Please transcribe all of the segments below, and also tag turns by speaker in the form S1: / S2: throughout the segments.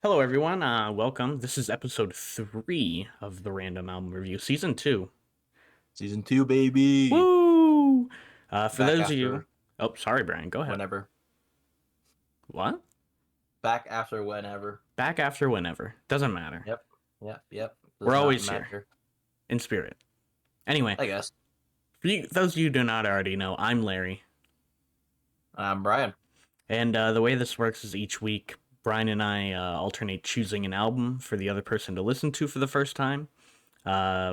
S1: Hello, everyone. Welcome. This is episode 3 of the Random Album Review, season 2.
S2: Season 2, baby.
S1: Woo! For
S2: Back
S1: those of you,
S2: after
S1: oh, sorry, Brian, go ahead.
S2: whenever.
S1: What?
S2: Back after whenever.
S1: Back after whenever. Doesn't matter.
S2: Yep. Yep.
S1: We're
S2: Does not
S1: always here
S2: matter.
S1: in spirit. Anyway,
S2: I guess.
S1: those of you who do not already know, I'm Larry.
S2: I'm Brian.
S1: And the way this works is each week, Brian and I alternate choosing an album for the other person to listen to for the first time.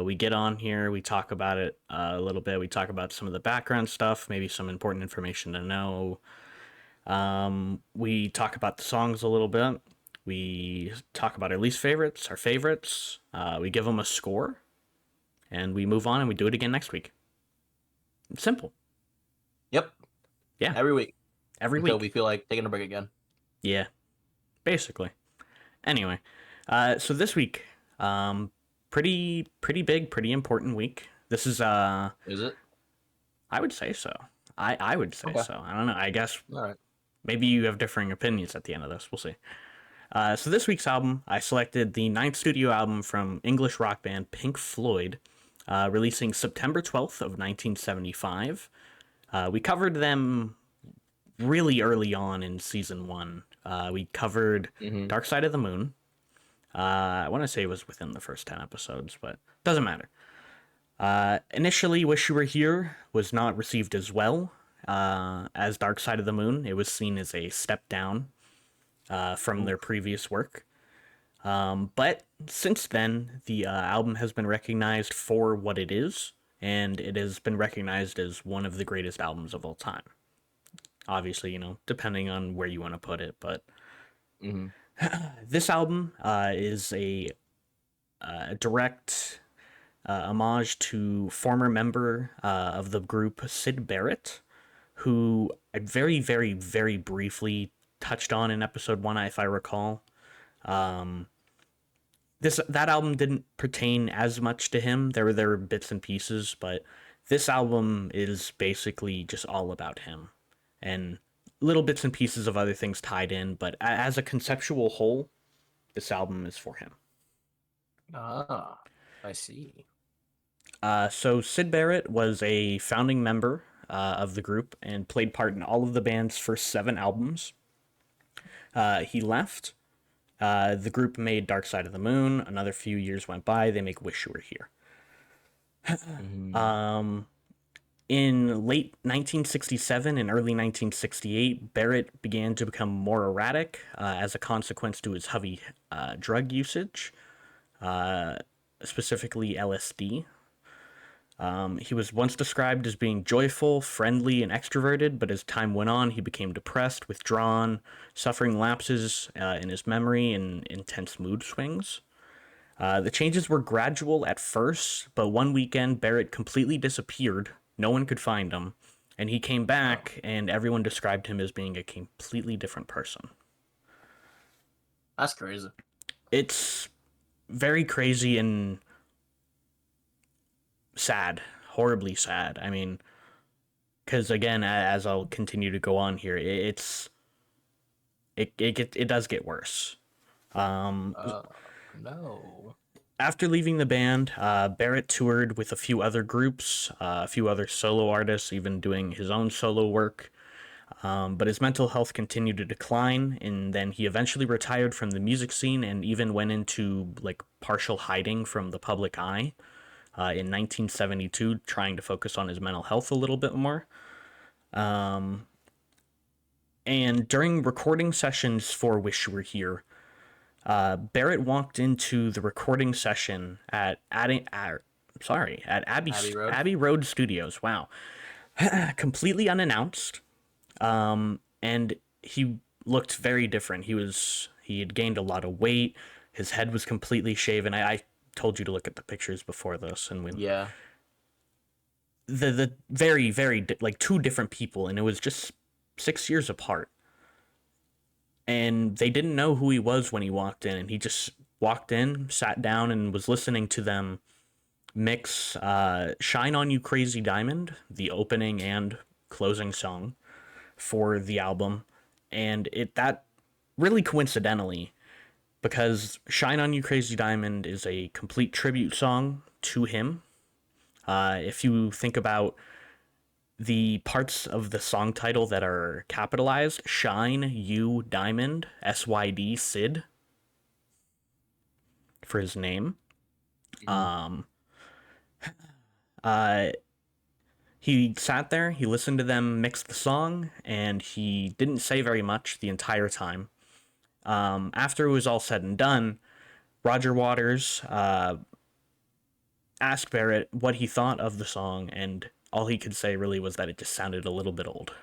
S1: We get on here, we talk about it a little bit. We talk about some of the background stuff, maybe some important information to know. We talk about the songs a little bit. We talk about our least favorites, our favorites. We give them a score, and we move on and we do it again next week. It's simple.
S2: Yep.
S1: Yeah,
S2: Every week.
S1: every
S2: Until
S1: week.
S2: we feel like taking a break again.
S1: Yeah, basically. Anyway, so this week, pretty big, pretty important week. This is
S2: Is it?
S1: I would say so. I would say
S2: Okay.
S1: so. I don't know. I guess
S2: All right.
S1: maybe you have differing opinions at the end of this. We'll see. So this week's album, I selected the ninth studio album from English rock band Pink Floyd, releasing September 12th of 1975. We covered them really early on in season 1. We covered
S2: Mm-hmm.
S1: Dark Side of the Moon. I want to say it was within the first 10 episodes, but doesn't matter. Initially, Wish You Were Here was not received as well as Dark Side of the Moon. It was seen as a step down from their previous work. But since then, the album has been recognized for what it is, and it has been recognized as one of the greatest albums of all time. Obviously, depending on where you want to put it, but
S2: Mm-hmm.
S1: this album is a direct homage to former member of the group Syd Barrett, who I very, very, very briefly touched on in episode 1, if I recall. That album didn't pertain as much to him. There were bits and pieces, but this album is basically just all about him and little bits and pieces of other things tied in. But as a conceptual whole, this album is for him.
S2: Ah, I see.
S1: So Syd Barrett was a founding member of the group and played part in all of the band's first 7 albums. He left. The group made Dark Side of the Moon. Another few years went by. They make Wish You Were Here.
S2: Mm-hmm.
S1: In late 1967 and early 1968, Barrett began to become more erratic as a consequence to his heavy drug usage, specifically LSD. He was once described as being joyful, friendly, and extroverted, but as time went on, he became depressed, withdrawn, suffering lapses in his memory and intense mood swings. The changes were gradual at first, but one weekend, Barrett completely disappeared. No one could find him, and he came
S2: Oh,
S1: back, and everyone described him as being a completely different person.
S2: that's crazy.
S1: It's very crazy and sad, horribly sad. I mean, because again, as I'll continue to go on here, it does get worse. Um,
S2: Uh, no.
S1: After leaving the band, Barrett toured with a few other groups, a few other solo artists, even doing his own solo work. But his mental health continued to decline, and then he eventually retired from the music scene and even went into like partial hiding from the public eye in 1972, trying to focus on his mental health a little bit more. And during recording sessions for Wish You Were Here, Barrett walked into the recording session at
S2: Abbey Road.
S1: Abbey Road Studios. Wow, completely unannounced, and he looked very different. He had gained a lot of weight. His head was completely shaven. I told you to look at the pictures before this, and
S2: Yeah.
S1: the very like two different people, and it was just 6 years apart. And they didn't know who he was when he walked in, and he just walked in, sat down, and was listening to them mix "Shine on You Crazy Diamond," the opening and closing song for the album, and it that really coincidentally because Shine On You Crazy Diamond is a complete tribute song to him. If you think about the parts of the song title that are capitalized, Shine You Diamond, SYD Sid for his name.
S2: Mhm.
S1: Um, uh, he sat there, he listened to them mix the song, and he didn't say very much the entire time. After it was all said and done, Roger Waters asked Barrett what he thought of the song, and all he could say really was that it just sounded a little bit old.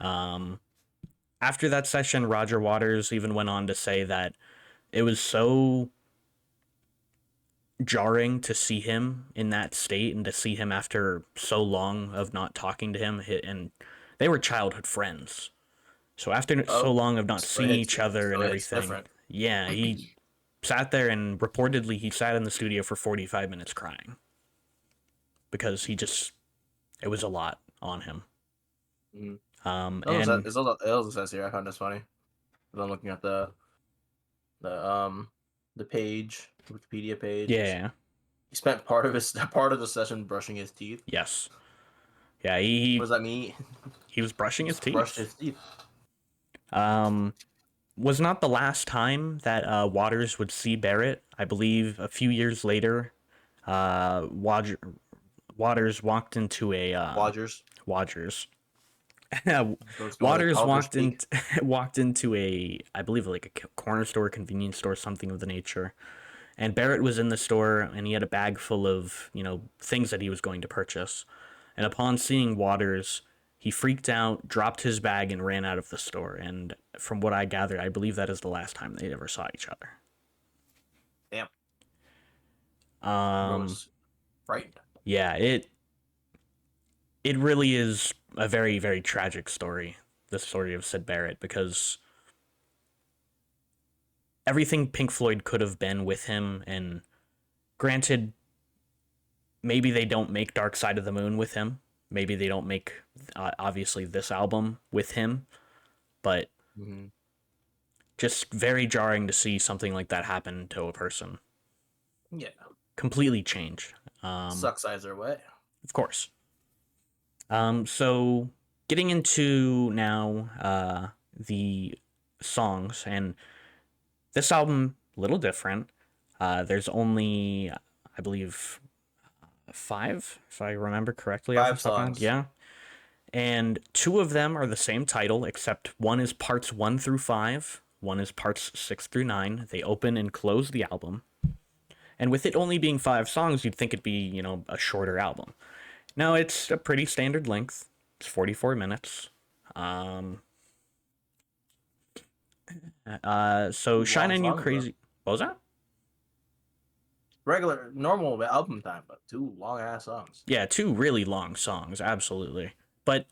S1: Um, After that session, Roger Waters even went on to say that it was so jarring to see him in that state and to see him after so long of not talking to him. And they were childhood friends. So after so
S2: Oh,
S1: long of not
S2: so it
S1: seeing
S2: hits
S1: each other and
S2: so it's
S1: everything,
S2: different.
S1: yeah, he sat there and reportedly he sat in the studio for 45 minutes crying because he just it was a lot on him.
S2: Mhm.
S1: And
S2: It also says here. I found this funny. 'Cause I'm looking at the the page, Wikipedia page.
S1: yeah,
S2: He spent part of his part of the session brushing his teeth.
S1: yes, yeah,
S2: What does that mean?
S1: he was
S2: He
S1: brushing his
S2: just brushed
S1: teeth.
S2: his teeth.
S1: Um, was not the last time that Waters would see Barrett. I believe a few years later, Waters walked into a
S2: Wodgers.
S1: Waters.
S2: Let's go with a
S1: Waters
S2: culture
S1: walked in
S2: speak.
S1: walked into a I believe like a corner store, convenience store, something of the nature. And Barrett was in the store and he had a bag full of, things that he was going to purchase. And upon seeing Waters, he freaked out, dropped his bag, and ran out of the store. And from what I gathered, I believe that is the last time they ever saw each other.
S2: Damn, bro
S1: Um,
S2: was frightened.
S1: yeah, it really is a very, very tragic story, the story of Sid Barrett, because everything Pink Floyd could have been with him, and granted, maybe they don't make Dark Side of the Moon with him. Maybe they don't make, obviously, this album with him, but
S2: Mm-hmm.
S1: just very jarring to see something like that happen to a person.
S2: Yeah,
S1: Completely change.
S2: sucks either way.
S1: Of course. So getting into now the songs, and this album a little different. There's only, I believe, five, if I remember correctly off the
S2: Five
S1: top of my head.
S2: songs.
S1: Yeah, and two of them are the same title, except one is parts 1 through 5, one is parts 6 through 9. They open and close the album, and with it only being 5 songs, you'd think it'd be a shorter album. No, it's a pretty standard length. It's 44 minutes. Um, so
S2: Two
S1: Shine
S2: long
S1: On You
S2: songs though.
S1: Crazy. What was that?
S2: Regular, normal album time, but two long ass songs.
S1: Yeah, two really long songs, absolutely. But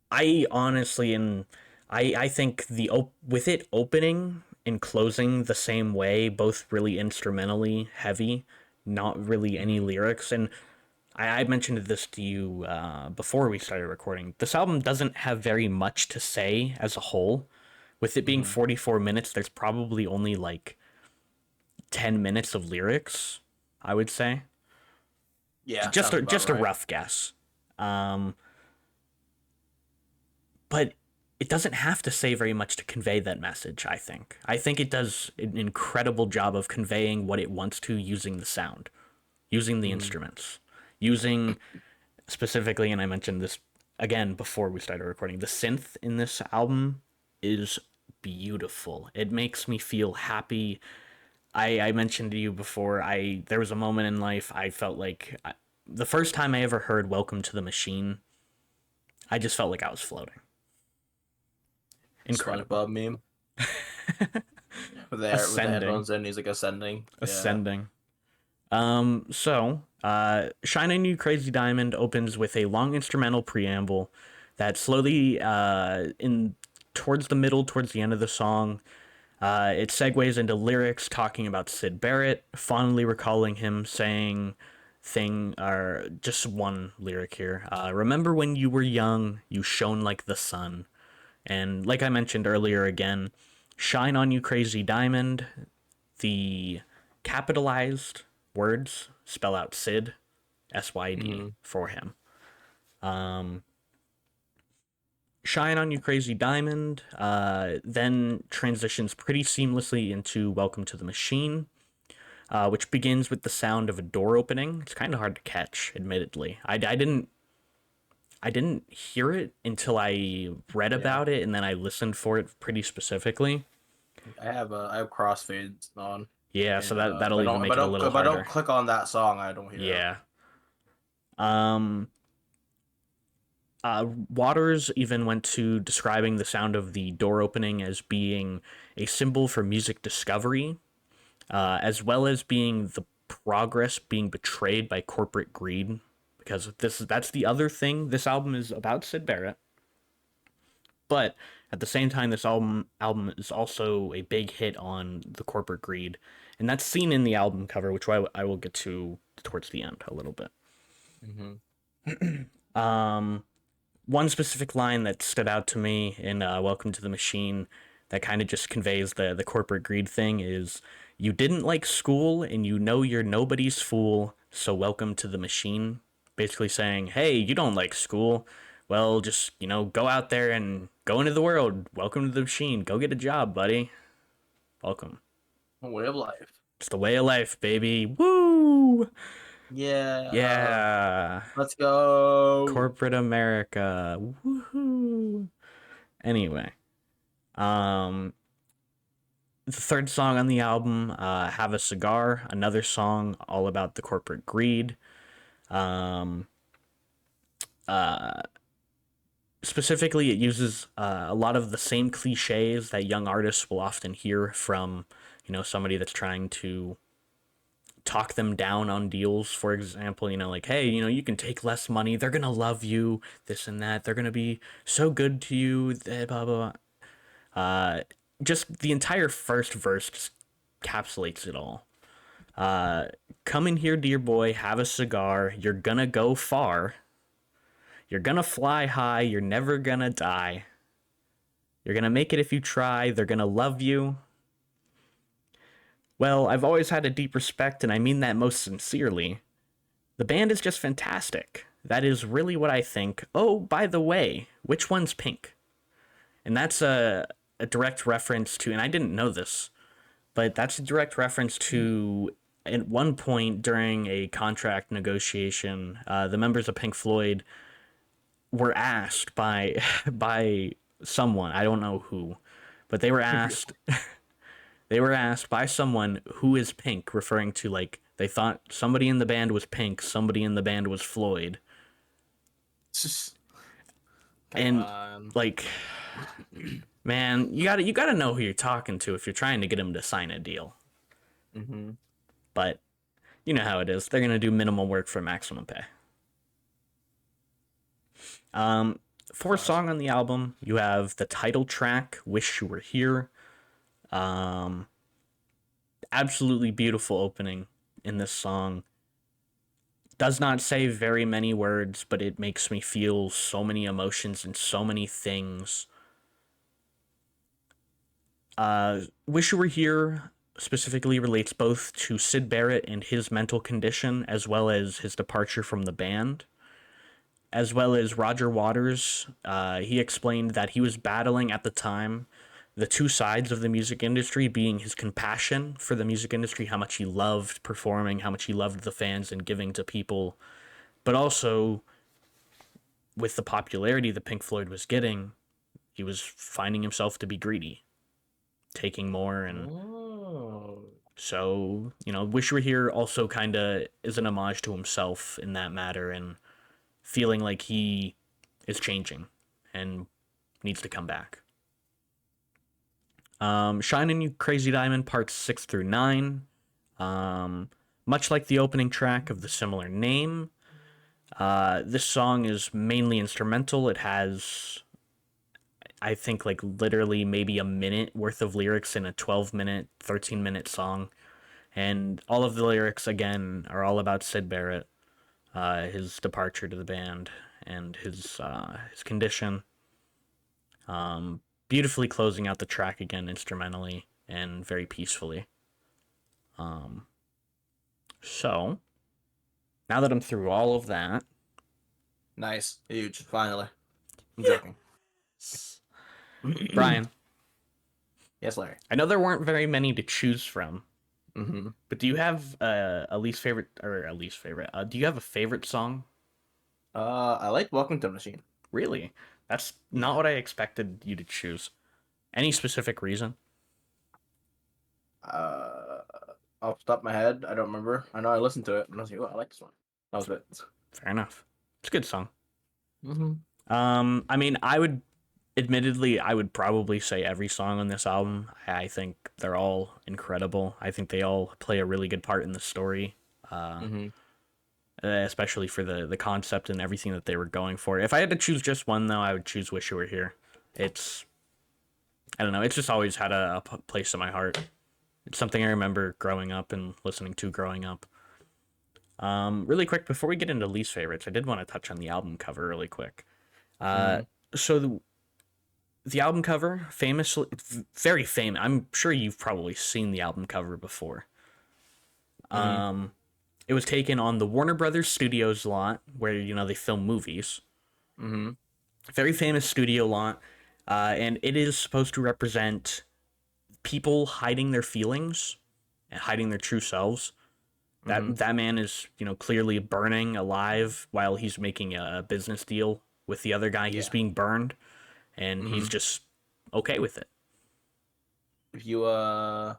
S1: I honestly, and I think with it opening and closing the same way, both really instrumentally heavy, not really any
S2: Mm-hmm.
S1: lyrics. And I mentioned this to you before we started recording. This album doesn't have very much to say as a whole. With it being
S2: Mm-hmm.
S1: 44 minutes, there's probably only like 10 minutes of lyrics, I would say.
S2: Yeah,
S1: Just
S2: sounds
S1: a,
S2: about
S1: just a
S2: right.
S1: rough guess. Um, but it doesn't have to say very much to convey that message, I think. I think it does an incredible job of conveying what it wants to using the sound, using the
S2: Mm-hmm.
S1: instruments, using specifically, and I mentioned this again before we started recording, the synth in this album is beautiful. It makes me feel happy. I mentioned to you before, there was a moment in life I felt like the first time I ever heard Welcome to the Machine, I just felt like I was floating. Incredible.
S2: SpongeBob meme with the
S1: Ascending.
S2: headphones in. He's like ascending. Yeah.
S1: Ascending. Shine On You Crazy Diamond opens with a long instrumental preamble that slowly, in towards the middle, towards the end of the song, it segues into lyrics talking about Sid Barrett, fondly recalling him saying or just one lyric here. Remember when you were young, you shone like the sun. And like I mentioned earlier again, Shine on You Crazy Diamond, the capitalized words spell out Sid, SYD,
S2: Mm-hmm.
S1: for him. Um, Shine on You Crazy Diamond then transitions pretty seamlessly into Welcome to the Machine, which begins with the sound of a door opening. It's kind of hard to catch, admittedly. I didn't hear it until I read
S2: Yeah.
S1: about it, and then I listened for it pretty specifically.
S2: I have crossfades on,
S1: Yeah, so
S2: and
S1: that'll even make it a little
S2: if I don't
S1: harder.
S2: click on that song, I don't hear it.
S1: Yeah. Um, Waters even went to describing the sound of the door opening as being a symbol for music discovery, as well as being the progress being betrayed by corporate greed. Because that's the other thing. This album is about Sid Barrett, but at the same time, this album is also a big hit on the corporate greed, and that's seen in the album cover, which I will get to towards the end a little bit.
S2: Mm-hmm.
S1: Um, One specific line that stood out to me in Welcome to the Machine that kind of just conveys the corporate greed thing is, you didn't like school and you know you're nobody's fool, so welcome to the machine. Basically saying, hey, you don't like school. Well, just, go out there and go into the world. Welcome to the machine. Go get a job, buddy. Welcome.
S2: Way of life.
S1: It's the way of life, baby. Woo!
S2: Yeah.
S1: Yeah.
S2: Let's go.
S1: Corporate America. Woohoo. Anyway, um, the third song on the album, Have a Cigar, another song all about the corporate greed. Um, Specifically, it uses a lot of the same cliches that young artists will often hear from, somebody that's trying to talk them down on deals. For example, like, hey, you can take less money. They're going to love you, this and that. They're going to be so good to you, blah, blah, blah. Just the entire first verse just encapsulates it all. Come in here, dear boy, have a cigar. You're gonna go far. You're gonna fly high. You're never gonna die. You're gonna make it if you try. They're gonna love you. Well, I've always had a deep respect, and I mean that most sincerely. The band is just fantastic. That is really what I think. Oh, by the way, which one's pink? And that's a direct reference to, and I didn't know this, but that's a direct reference to, at one point during a contract negotiation, the members of Pink Floyd were asked by by someone, I don't know who, but they were asked by someone, who is Pink, referring to, like, they thought somebody in the band was Pink, somebody in the band was Floyd,
S2: Come
S1: and,
S2: on.
S1: like, man, you gotta know who you're talking to if you're trying to get him to sign a deal.
S2: Mm-hmm.
S1: But you know how it is. They're gonna do minimal work for maximum pay. Um, Fourth
S2: Classic.
S1: song on the album, you have the title track, "Wish You Were Here." Um, Absolutely beautiful opening in this song. Does not say very many words, but it makes me feel so many emotions and so many things. Wish You Were Here specifically relates both to Sid Barrett and his mental condition, as well as his departure from the band, as well as Roger Waters. He explained that he was battling at the time the two sides of the music industry, being his compassion for the music industry, how much he loved performing, how much he loved the fans and giving to people, but also with the popularity that Pink Floyd was getting, he was finding himself to be greedy, taking more. And
S2: Oh.
S1: so, Wish You Were Here also kind of is an homage to himself in that matter, and feeling like he is changing and needs to come back. Shine on You Crazy Diamond, parts 6 through 9. Um, Much like the opening track of the similar name, this song is mainly instrumental. It has, I think, like literally maybe a minute worth of lyrics in a 12-minute, 13-minute song. And all of the lyrics, again, are all about Sid Barrett, his departure to the band, and his condition. beautifully closing out the track again instrumentally and very peacefully. Um, so now that I'm through all of that,
S2: Nice. Huge. Finally. I'm joking.
S1: Brian,
S2: Yes, Larry.
S1: I know there weren't very many to choose from,
S2: Mm-hmm.
S1: but do you have a least favorite or a least favorite? Do you have a favorite song?
S2: I like Welcome to the Machine.
S1: Really? That's not
S2: Yeah.
S1: what I expected you to choose. Any specific reason?
S2: Uh, Off the top of my head, I don't remember. I know I listened to it and I was like, oh, I like this one. That was it.
S1: Fair enough. It's a good song.
S2: Mm-hmm.
S1: I mean, admittedly, I would probably say every song on this album. I think they're all incredible. I think they all play a really good part in the story,
S2: Mm-hmm.
S1: especially for the concept and everything that they were going for. If I had to choose just one, though, I would choose "Wish You Were Here." It's I don't know. It's just always had a place in my heart. It's something I remember growing up and listening to growing up. Really quick before we get into least favorites, I did want to touch on the album cover really quick. Uh,
S2: Mm-hmm.
S1: so the album cover, famously, very famous. I'm sure you've probably seen the album cover before.
S2: Mm-hmm.
S1: It was taken on the Warner Brothers Studios lot, where they film movies.
S2: Mm-hmm.
S1: Very famous studio lot, and it is supposed to represent people hiding their feelings and hiding their true selves.
S2: Mm-hmm.
S1: That man is clearly burning alive while he's making a business deal with the other guy. He's
S2: Yeah.
S1: being burned, and
S2: Mm-hmm.
S1: he's just okay with it.
S2: If you I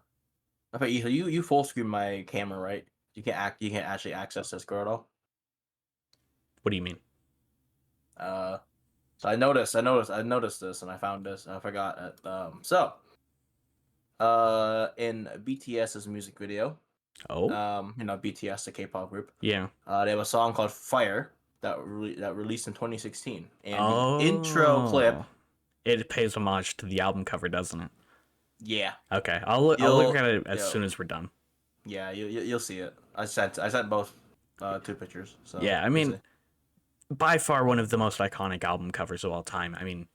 S2: bet you full screen my camera, right? You can't actually access this girl at all.
S1: What do you mean?
S2: Uh so I noticed this and I found this and I forgot it. In BTS's music video,
S1: Oh,
S2: BTS, the K-pop group,
S1: yeah.
S2: they have a song called Fire that released in 2016. And the intro clip,
S1: Oh, it pays homage to the album cover, doesn't it?
S2: yeah,
S1: Okay, I'll look
S2: you'll
S1: at it as
S2: you
S1: soon as we're done.
S2: yeah, you'll see it. I sent both two pictures, so
S1: Yeah, I
S2: you'll see.
S1: mean, by far one of the most iconic album covers of all time. I mean,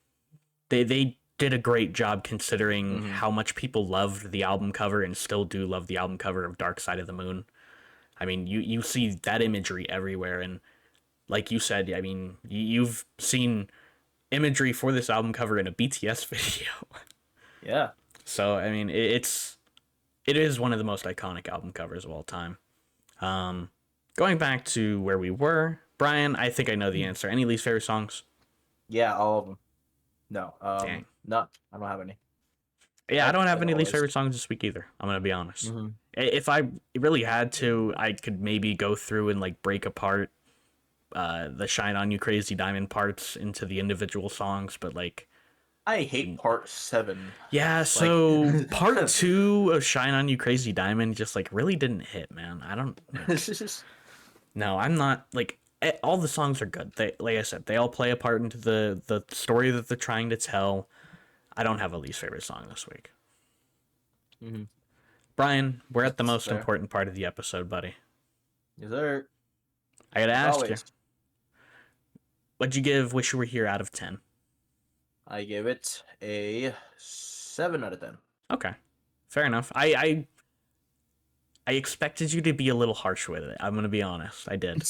S1: they did a great job considering
S2: Mm-hmm.
S1: how much people loved the album cover and still do love the album cover of Dark Side of the Moon. I mean, you see that imagery everywhere, and like you said, I mean, you've seen imagery for this album cover in a BTS video.
S2: Yeah.
S1: So I mean, it is one of the most iconic album covers of all time. Um, Going back to where we were, Brian, I think I know the answer. Any least favorite songs?
S2: Yeah, all of them. No,
S1: Dang.
S2: not. I don't have any.
S1: Yeah, I
S2: Like
S1: don't have
S2: like
S1: any least
S2: always.
S1: favorite songs this week either. I'm gonna be honest.
S2: Mm-hmm.
S1: If I really had to, I could maybe go through and like break apart the "Shine on You Crazy Diamond" parts into the individual songs, but like,
S2: I hate part 7.
S1: yeah.
S2: Like,
S1: So part two of "Shine on You Crazy Diamond" just like really didn't hit, man. I don't like. No, I'm not like all the songs are good. They like I said, they all play a part into the story that they're trying to tell. I don't have a least favorite song this week.
S2: mm-hmm.
S1: Brian, we're at the
S2: That's
S1: most
S2: fair.
S1: important part of the episode, buddy.
S2: Yes, sir.
S1: I gotta
S2: As
S1: ask you,
S2: always,
S1: what'd you give "Wish You Were Here" out of 10?
S2: I give it a 7 out of 10.
S1: Okay, fair enough. I expected you to be a little harsh with it. I'm gonna be honest. I did.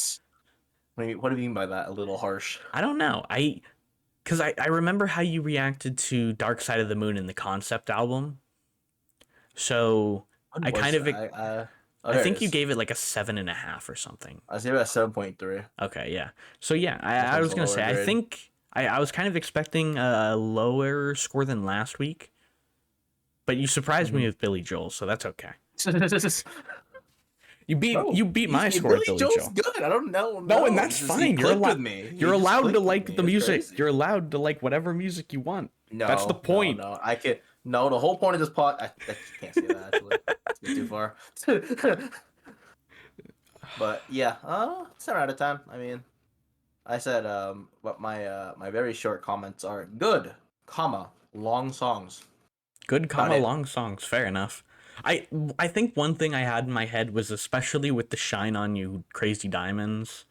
S2: What do you mean by that? A little harsh.
S1: I don't know. Because I remember how you reacted to Dark Side of the Moon in the concept album. So
S2: When
S1: I kind
S2: was
S1: of
S2: oh,
S1: I
S2: there it
S1: think you
S2: is.
S1: gave it like a 7.5 or something.
S2: I gave it a 7.3.
S1: Okay, yeah. So yeah,
S2: This
S1: I
S2: one's
S1: was
S2: a
S1: gonna
S2: lower
S1: say I
S2: grade.
S1: think I was kind of expecting a lower score than last week, but you surprised me
S2: Mm-hmm.
S1: with Billy Joel, so that's okay.
S2: Bro,
S1: You beat my score with
S2: Billy
S1: Billy
S2: Joel's
S1: Joel.
S2: good. I don't know.
S1: No, and
S2: No,
S1: that's
S2: it's just he
S1: fine.
S2: clicked with me. He
S1: You're
S2: just
S1: allowed to
S2: clicked with
S1: like
S2: me.
S1: the
S2: It's
S1: music.
S2: crazy.
S1: You're allowed to like whatever music you want. That's the
S2: No, no,
S1: point.
S2: no. I can't. No, the whole point of this I can't say that actually. It's too far. But yeah, 7 out of 10. I mean, I said what my very short comments are good, comma, long songs.
S1: Good
S2: About
S1: comma
S2: it.
S1: long songs. Fair enough. I I think one thing I had in my head was especially with the "Shine on You Crazy Diamonds."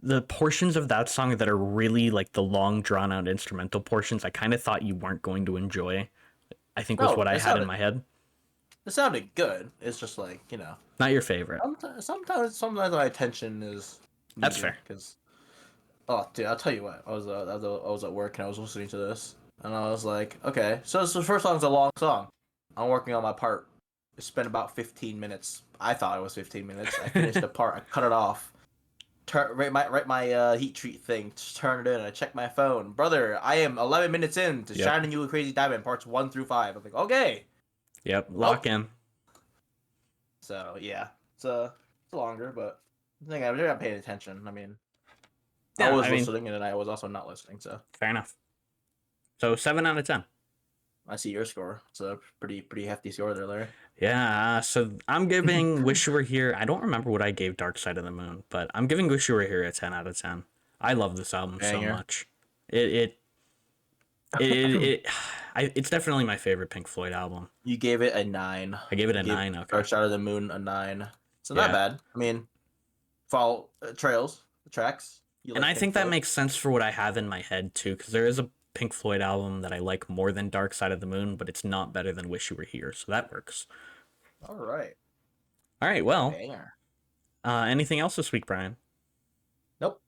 S1: the portions of that song that are really like the long drawn out instrumental portions, I kind of thought you weren't going to enjoy. I think was
S2: No,
S1: what I had in my head.
S2: it sounded good. It's just like
S1: Not your favorite.
S2: sometimes my attention is
S1: That's
S2: needed
S1: fair.
S2: because oh dude, I'll tell you what. I was at work and I was listening to this and I was like, okay, so the first song's a long song. I'm working on my part. It spent about 15 minutes. I thought it was 15 minutes. I finished the part. I cut it off. Write my heat treat thing. Just turn it in. I check my phone, brother. I am 11 minutes in to
S1: Yep.
S2: Shining You a Crazy Diamond parts 1 through 5. I'm like, okay.
S1: Yep. Lock in.
S2: So yeah, it's longer, but I think I'm not paying attention. I mean, I
S1: Yeah,
S2: was
S1: I mean,
S2: listening and then I was also not listening. So
S1: fair enough. So 7 out of 10.
S2: I see your score. It's a pretty hefty score there, Larry.
S1: Yeah, so I'm giving Wish You Were Here. I don't remember what I gave Dark Side of the Moon, but I'm giving Wish You Were Here a 10 out of 10. I love this album so
S2: Banger.
S1: much. It it's definitely my favorite Pink Floyd album.
S2: You gave it a 9.
S1: I gave it a
S2: You gave
S1: 9. Okay.
S2: Dark Side of the Moon a 9. So not
S1: Yeah.
S2: bad. I mean, follow trails, the tracks. You
S1: And
S2: like
S1: I
S2: Pink
S1: think that
S2: Floyd?
S1: makes sense for what I have in my head too, because there is a Pink Floyd album that I like more than Dark Side of the Moon, but it's not better than Wish You Were Here, so that works.
S2: All right.
S1: All right, well,
S2: Banger.
S1: anything else this week, Brian?
S2: Nope.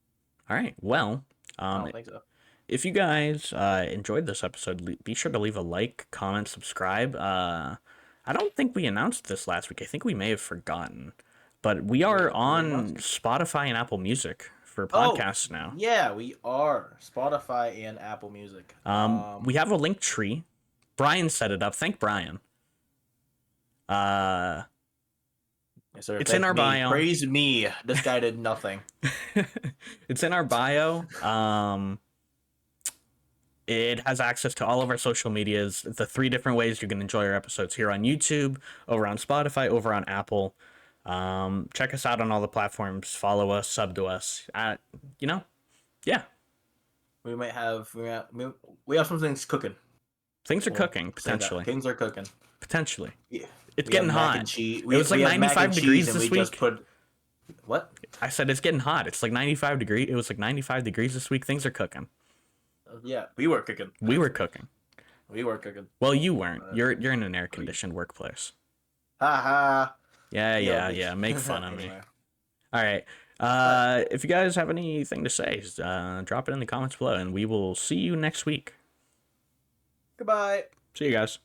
S1: All right, well,
S2: I don't think so.
S1: if you guys enjoyed this episode, be sure to leave a like, comment, subscribe. I don't think we announced this last week. I think we may have forgotten, but we are on Spotify and Apple Music for podcasts now.
S2: Yeah, we are Spotify and Apple Music.
S1: We have a link tree. Brian set it up. Thank Brian.
S2: Yes, sir.
S1: It's
S2: Thank
S1: in our
S2: me.
S1: bio.
S2: Praise me. This guy did nothing.
S1: It's in our bio. It has access to all of our social medias, the 3 different ways you can enjoy our episodes here on YouTube, over on Spotify, over on Apple. Check us out on all the platforms. Follow us, sub to us. Yeah,
S2: We might have we have some things cooking.
S1: things are
S2: We'll
S1: cooking
S2: say that.
S1: potentially.
S2: Things are cooking.
S1: Potentially,
S2: Yeah.
S1: it's
S2: We
S1: getting
S2: have mac
S1: hot.
S2: and cheese.
S1: It was like
S2: we have mac
S1: 95
S2: and cheese
S1: degrees
S2: and
S1: this
S2: we just
S1: week.
S2: put what?
S1: I said it's getting hot. It's like 95 degrees. It was like 95 degrees this week. Things are cooking.
S2: Yeah, we were cooking.
S1: We were cooking.
S2: We were cooking.
S1: Well, you weren't. You're in an air conditioned workplace.
S2: Ha ha.
S1: Yeah. Make fun of me.
S2: Anyway.
S1: All right. If you guys have anything to say, drop it in the comments below, and we will see you next week.
S2: Goodbye.
S1: See you guys.